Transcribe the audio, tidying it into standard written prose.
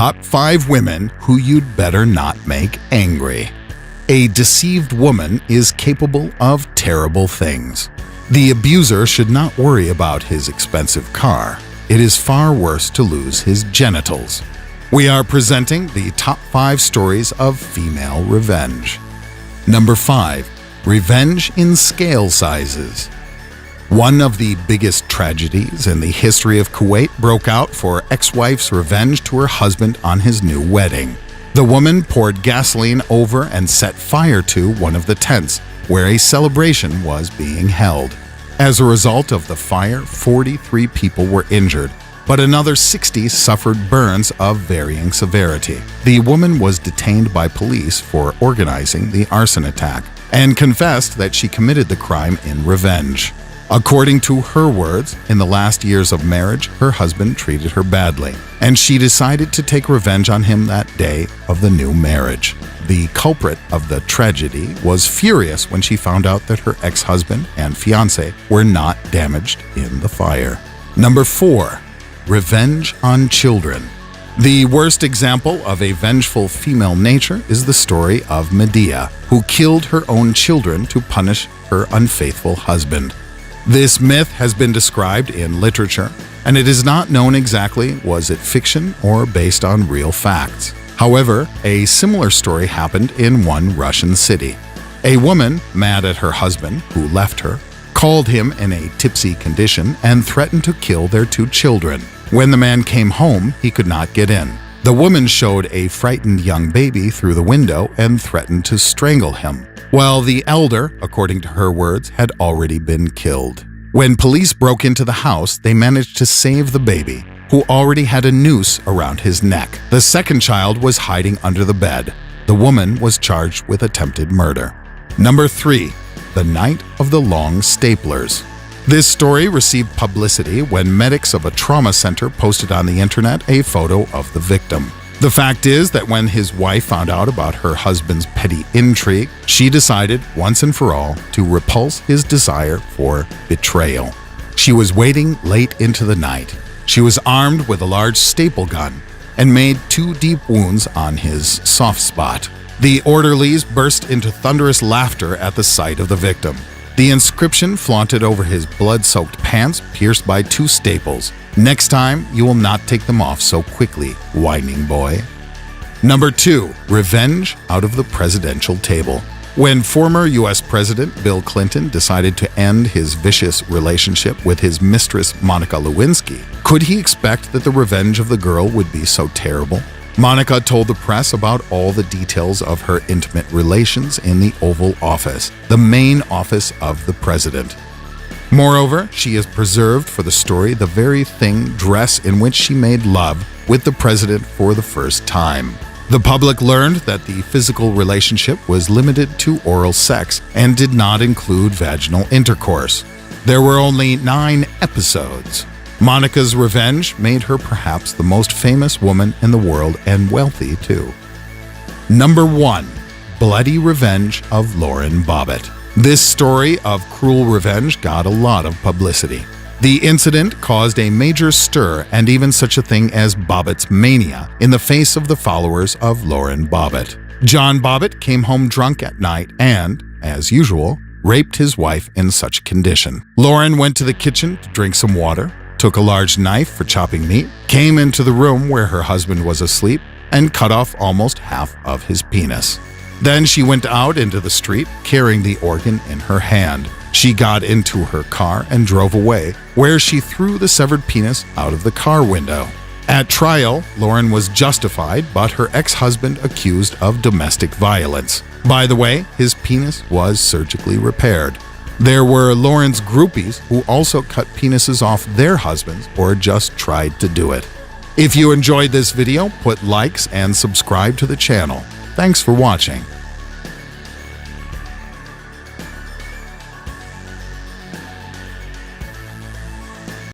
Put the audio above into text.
Top 5 women who you'd better not make angry. A deceived woman is capable of terrible things. The abuser should not worry about his expensive car. It is far worse to lose his genitals. We are presenting the top 5 stories of female revenge. Number 5. Revenge in scale sizes. One of the biggest tragedies in the history of Kuwait broke out for ex-wife's revenge to her husband on his new wedding. The woman poured gasoline over and set fire to one of the tents where a celebration was being held. As a result of the fire, 43 people were injured, but another 60 suffered burns of varying severity. The woman was detained by police for organizing the arson attack and confessed that she committed the crime in revenge. According to her words, in the last years of marriage, her husband treated her badly, and she decided to take revenge on him that day of the new marriage. The culprit of the tragedy was furious when she found out that her ex-husband and fiancé were not damaged in the fire. Number 4. Revenge on children. The worst example of a vengeful female nature is the story of Medea, who killed her own children to punish her unfaithful husband. This myth has been described in literature, and it is not known exactly was it fiction or based on real facts. However, a similar story happened in one Russian city. A woman, mad at her husband, who left her, called him in a tipsy condition and threatened to kill their 2 children. When the man came home, he could not get in. The woman showed a frightened young baby through the window and threatened to strangle him, while the elder, according to her words, had already been killed. When police broke into the house, they managed to save the baby, who already had a noose around his neck. The second child was hiding under the bed. The woman was charged with attempted murder. Number 3. The Night of the Long Staplers. This story received publicity when medics of a trauma center posted on the internet a photo of the victim. The fact is that when his wife found out about her husband's petty intrigue, she decided once and for all to repulse his desire for betrayal. She was waiting late into the night. She was armed with a large staple gun and made 2 deep wounds on his soft spot. The orderlies burst into thunderous laughter at the sight of the victim. The inscription flaunted over his blood-soaked pants pierced by 2 staples. Next time, you will not take them off so quickly, whining boy. Number 2. Revenge out of the presidential table. When former U.S. President Bill Clinton decided to end his vicious relationship with his mistress Monica Lewinsky, could he expect that the revenge of the girl would be so terrible? Monica told the press about all the details of her intimate relations in the Oval Office, the main office of the president. Moreover, she has preserved for the story the very dress in which she made love with the president for the first time. The public learned that the physical relationship was limited to oral sex and did not include vaginal intercourse. There were only 9 episodes. Monica's revenge made her perhaps the most famous woman in the world, and wealthy too. Number 1. Bloody Revenge of Lauren Bobbitt. This story of cruel revenge got a lot of publicity. The incident caused a major stir and even such a thing as Bobbitt's mania in the face of the followers of Lauren Bobbitt. John Bobbitt came home drunk at night and, as usual, raped his wife in such condition. Lauren went to the kitchen to drink some water, took a large knife for chopping meat, came into the room where her husband was asleep, and cut off almost half of his penis. Then she went out into the street carrying the organ in her hand. She got into her car and drove away, where she threw the severed penis out of the car window. At trial, Lauren was justified, but her ex-husband accused of domestic violence. By the way, his penis was surgically repaired. There were Lauren's groupies who also cut penises off their husbands or just tried to do it. If you enjoyed this video, put likes and subscribe to the channel. Thanks for watching.